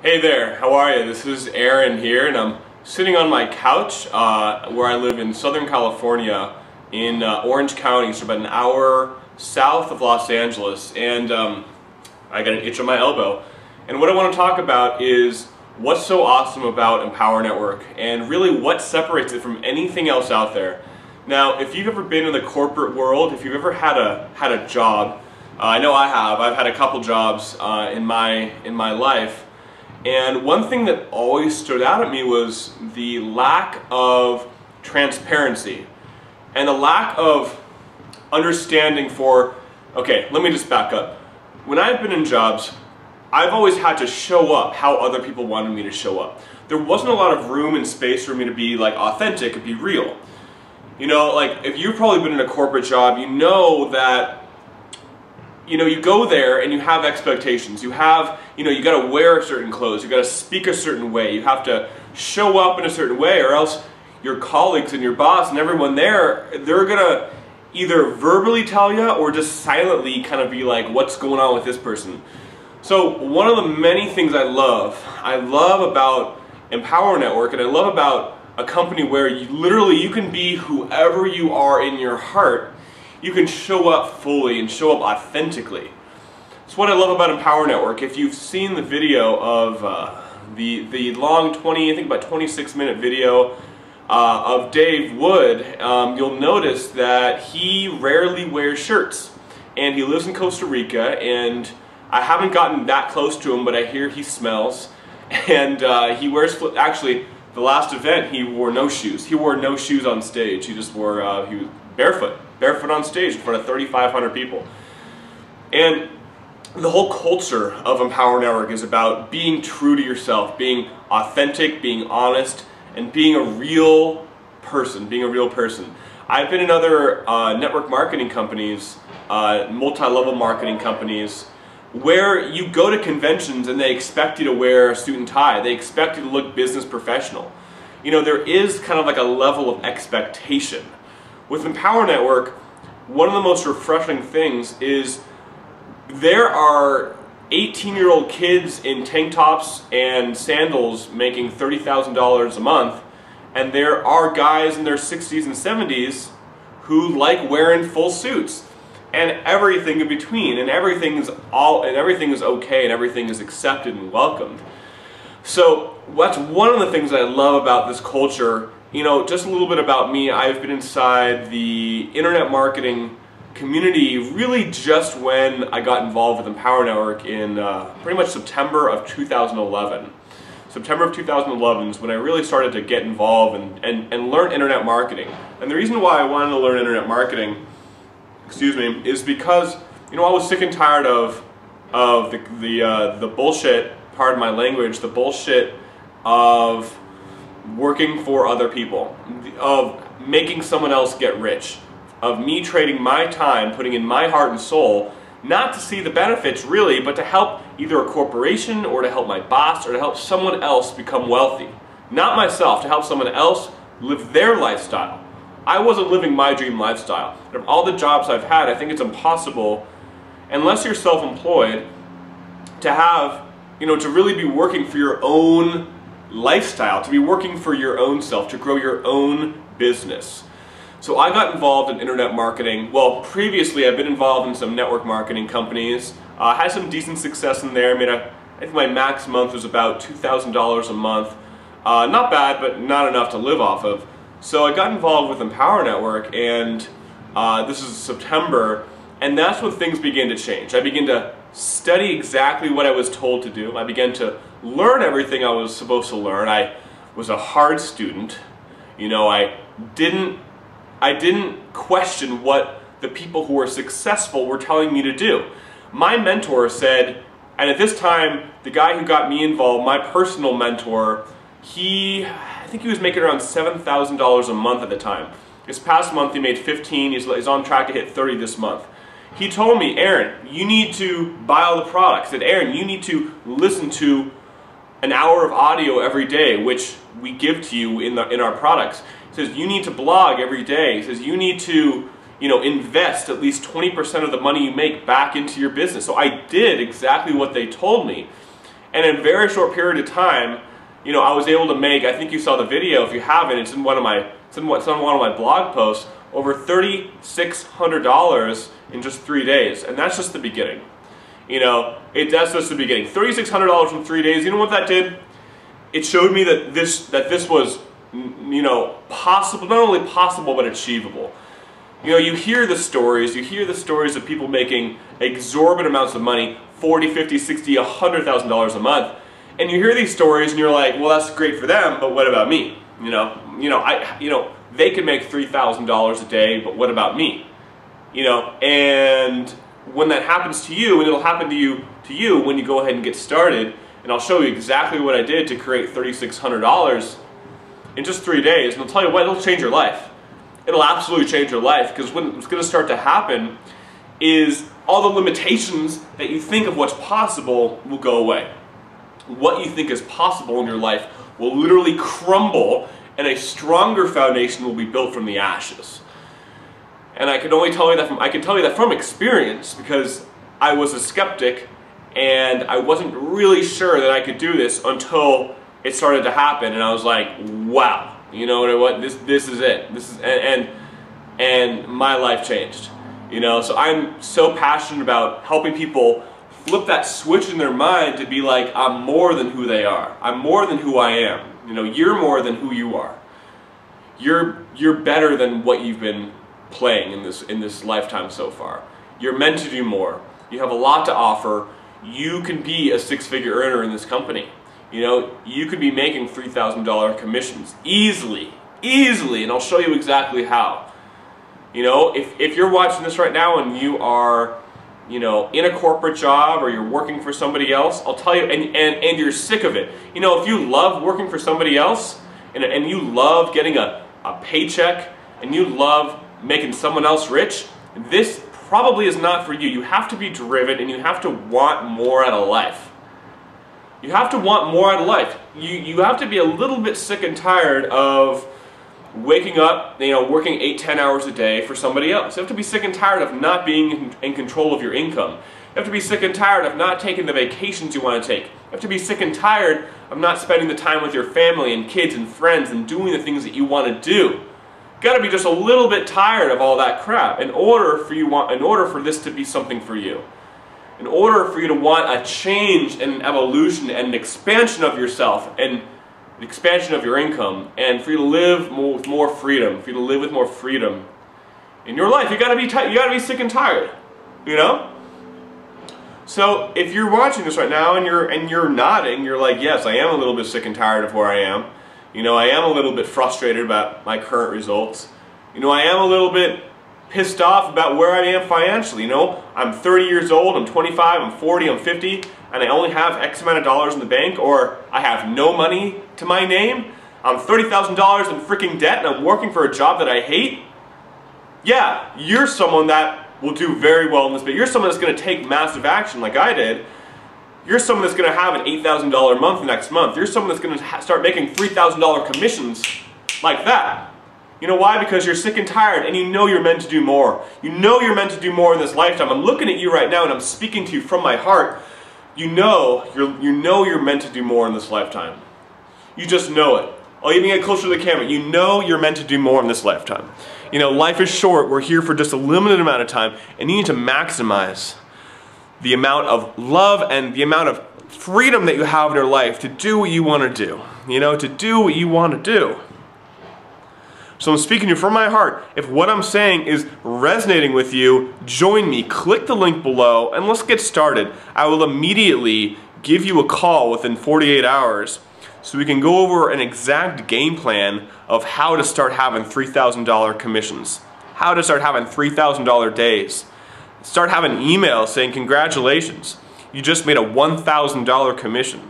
Hey there, how are you? This is Aaron here, and I'm sitting on my couch where I live in Southern California in Orange County, so about an hour south of Los Angeles, and I got an itch on my elbow. And what I want to talk about is what's so awesome about Empower Network, and really what separates it from anything else out there. Now, if you've ever been in the corporate world, if you've ever had a job, I know I have. I've had a couple jobs in my life. And one thing that always stood out at me was the lack of transparency and the lack of understanding for, okay, let me just back up. When I've been in jobs, I've always had to show up how other people wanted me to show up. There wasn't a lot of room and space for me to be like authentic and be real. You know, like if you've probably been in a corporate job, you know that you go there and you have expectations. You have, you got to wear certain clothes. You got to speak a certain way. You have to show up in a certain way, or else your colleagues and your boss and everyone there, they're gonna either verbally tell you or just silently kind of be like, what's going on with this person? So one of the many things I love about Empower Network, and I love about a company where you can be whoever you are in your heart. You can show up fully and show up authentically. That's what I love about Empower Network. If you've seen the video of the long I think about 26-minute video of Dave Wood, you'll notice that he rarely wears shirts. And he lives in Costa Rica, and I haven't gotten that close to him, but I hear he smells. And he wears, actually, the last event he wore no shoes. He wore no shoes on stage. He just wore, he was barefoot on stage in front of 3,500 people. And the whole culture of Empower Network is about being true to yourself, being authentic, being honest, and being a real person, I've been in other network marketing companies, multi-level marketing companies, where you go to conventions and they expect you to wear a suit and tie. They expect you to look business professional. There is kind of like a level of expectation. With Empower Network, one of the most refreshing things is there are 18-year-old kids in tank tops and sandals making $30,000 a month, and there are guys in their 60s and 70s who like wearing full suits, and everything in between, and everything is okay, and everything is accepted and welcomed. So that's one of the things I love about this culture. Just a little bit about me. I've been inside the internet marketing community really just when I got involved with Empower Network in pretty much September of 2011. September of 2011 is when I really started to get involved and learn internet marketing. And the reason why I wanted to learn internet marketing, is because I was sick and tired of the bullshit, pardon my language, the bullshit of working for other people, of making someone else get rich, of me trading my time, putting in my heart and soul, not to see the benefits really, but to help either a corporation or to help my boss or to help someone else become wealthy. Not myself, to help someone else live their lifestyle. I wasn't living my dream lifestyle. Of all the jobs I've had, I think it's impossible, unless you're self-employed, to have, to really be working for your own lifestyle, to be working for your own self, to grow your own business. So I got involved in internet marketing. Well, previously I've been involved in some network marketing companies. Had some decent success in there. I think my max month was about $2,000 a month. Not bad, but not enough to live off of. So I got involved with Empower Network, and this is September, and that's when things began to change. I began to study exactly what I was told to do. I began to learn everything I was supposed to learn. I was a hard student. I didn't question what the people who were successful were telling me to do. My mentor said, and at this time, the guy who got me involved, my personal mentor, I think he was making around $7,000 a month at the time. This past month he made 15, he's on track to hit 30 this month. He told me, Aaron, you need to buy all the products. He said, Aaron, you need to listen to an hour of audio every day, which we give to you in our products. He says, you need to blog every day. He says, you need to invest at least 20% of the money you make back into your business. So I did exactly what they told me. And in a very short period of time, you know, I was able to make, I think you saw the video, if you haven't, it's in one of my blog posts, over $3,600 in just 3 days. And that's just the beginning. You know, that's just the beginning. $3,600 in 3 days, you know what that did? It showed me that this was, you know, possible, not only possible, but achievable. You know, you hear the stories of people making exorbitant amounts of money, $40,000, $50,000, $60,000, $100,000 a month, and you hear these stories and you're like, well, that's great for them, but what about me? You know, they can make $3,000 a day, but what about me? You know, and when that happens to you, and it'll happen to you when you go ahead and get started, and I'll show you exactly what I did to create $3,600 in just 3 days, and I'll tell you what, it'll change your life. It'll absolutely change your life, because what's going to start to happen is all the limitations that you think of what's possible will go away. What you think is possible in your life will literally crumble, and a stronger foundation will be built from the ashes. And I can only tell you that from experience, because I was a skeptic and I wasn't really sure that I could do this until it started to happen, and I was like, wow, you know what? This is it. And my life changed. You know, so I'm so passionate about helping people flip that switch in their mind to be like, I'm more than who they are. I'm more than who I am. You know, you're more than who you are. You're better than what you've been playing in this lifetime so far. You're meant to do more. You have a lot to offer. You can be a six-figure earner in this company. You know, you could be making $3,000 commissions easily, and I'll show you exactly how. You know, if you're watching this right now and you are, you know, in a corporate job or you're working for somebody else, I'll tell you, and you're sick of it. You know, if you love working for somebody else and you love getting a paycheck and you love making someone else rich, this probably is not for you. You have to be driven and you have to want more out of life. You have to want more out of life. You have to be a little bit sick and tired of waking up, you know, working 8-10 hours a day for somebody else. You have to be sick and tired of not being in control of your income. You have to be sick and tired of not taking the vacations you want to take. You have to be sick and tired of not spending the time with your family and kids and friends and doing the things that you want to do. You got to be just a little bit tired of all that crap in order for this to be something for you. In order for you to want a change and an evolution and an expansion of yourself and an expansion of your income, and for you to live with more freedom, for you to live with more freedom in your life, you got to be sick and tired, you know. So if you're watching this right now and you're nodding, you're like, yes, I am a little bit sick and tired of where I am. You know, I am a little bit frustrated about my current results. You know, I am a little bit pissed off about where I am financially. You know, I'm 30 years old, I'm 25, I'm 40, I'm 50, and I only have X amount of dollars in the bank, or I have no money to my name. I'm $30,000 in freaking debt and I'm working for a job that I hate. Yeah, you're someone that will do very well in this, but you're someone that's going to take massive action like I did. You're someone that's going to have an $8,000 month next month. You're someone that's going to start making $3,000 commissions like that. You know why? Because you're sick and tired and you know you're meant to do more. You know you're meant to do more in this lifetime. I'm looking at you right now and I'm speaking to you from my heart. You know you're meant to do more in this lifetime. You just know it. I'll even get closer to the camera. You know you're meant to do more in this lifetime. You know, life is short. We're here for just a limited amount of time, and you need to maximize the amount of love and the amount of freedom that you have in your life to do what you want to do. You know, to do what you want to do. So I'm speaking to you from my heart. If what I'm saying is resonating with you, join me. Click the link below and let's get started. I will immediately give you a call within 48 hours so we can go over an exact game plan of how to start having $3,000 commissions. How to start having $3,000 days. Start having emails saying, congratulations, you just made a $1,000 commission.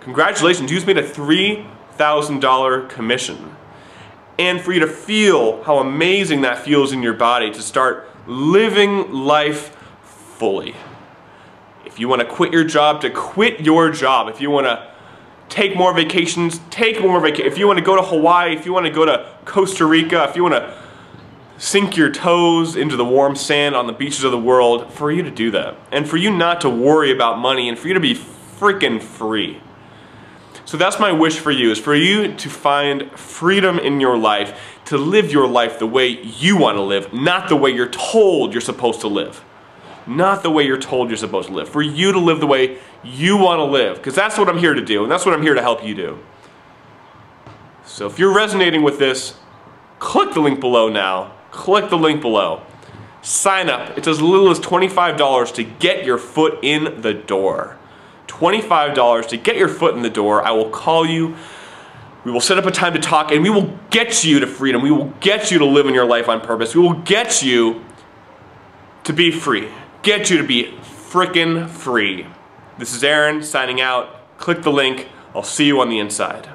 Congratulations, you just made a $3,000 commission. And for you to feel how amazing that feels in your body, to start living life fully. If you want to quit your job, to quit your job. If you want to take more vacations, take more vacations. If you want to go to Hawaii, if you want to go to Costa Rica, if you want to sink your toes into the warm sand on the beaches of the world, for you to do that. And for you not to worry about money, and for you to be freaking free. So that's my wish for you, is for you to find freedom in your life, to live your life the way you want to live, not the way you're told you're supposed to live. Not the way you're told you're supposed to live. For you to live the way you want to live, because that's what I'm here to do, and that's what I'm here to help you do. So if you're resonating with this, click the link below now. Click the link below. Sign up. It's as little as $25 to get your foot in the door. $25 to get your foot in the door. I will call you. We will set up a time to talk, and we will get you to freedom. We will get you to live in your life on purpose. We will get you to be free. Get you to be frickin' free. This is Aaron signing out. Click the link. I'll see you on the inside.